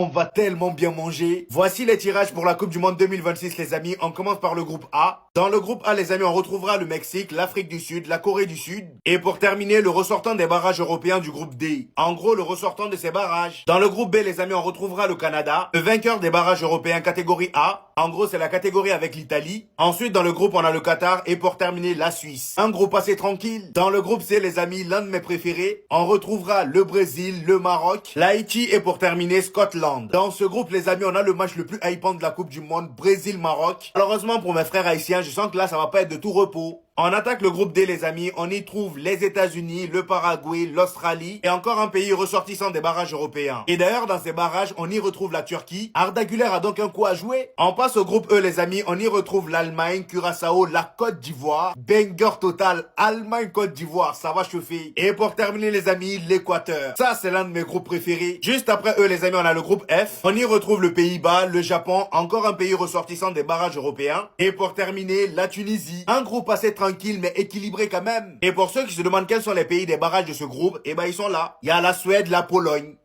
On va tellement bien manger. Voici les tirages pour la Coupe du Monde 2026, les amis. On commence par le groupe A. Dans le groupe A, les amis, on retrouvera le Mexique, l'Afrique du Sud, la Corée du Sud. Et pour terminer, le ressortant des barrages européens du groupe D. En gros, le ressortant de ces barrages. Dans le groupe B, les amis, on retrouvera le Canada, le vainqueur des barrages européens catégorie A. En gros, c'est la catégorie avec l'Italie. Ensuite, dans le groupe, on a le Qatar. Et pour terminer, la Suisse. Un groupe assez tranquille. Dans le groupe C, les amis, l'un de mes préférés. On retrouvera le Brésil, le Maroc, l'Haïti et pour terminer, Scotland. Dans ce groupe, les amis, on a le match le plus hypant de la Coupe du Monde, Brésil-Maroc. Malheureusement pour mes frères haïtiens, je sens que là, ça va pas être de tout repos. On attaque le groupe D, les amis. On y trouve les États-Unis, le Paraguay, l'Australie et encore un pays ressortissant des barrages européens. Et d'ailleurs, dans ces barrages, on y retrouve la Turquie. Arda Güler a donc un coup à jouer. On passe au groupe E, les amis. On y retrouve l'Allemagne, Curaçao, la Côte d'Ivoire. Banger total. Allemagne-Côte d'Ivoire, ça va chauffer. Et pour terminer, les amis, l'Équateur. Ça, c'est l'un de mes groupes préférés. Juste après eux, les amis, on a le groupe F. On y retrouve le Pays-Bas, le Japon, encore un pays ressortissant des barrages européens. Et pour terminer, la Tunisie. Un groupe assez tranquille mais équilibré quand même. Et pour ceux qui se demandent quels sont les pays des barrages de ce groupe, eh ben ils sont là. Il y a la Suède, la Pologne.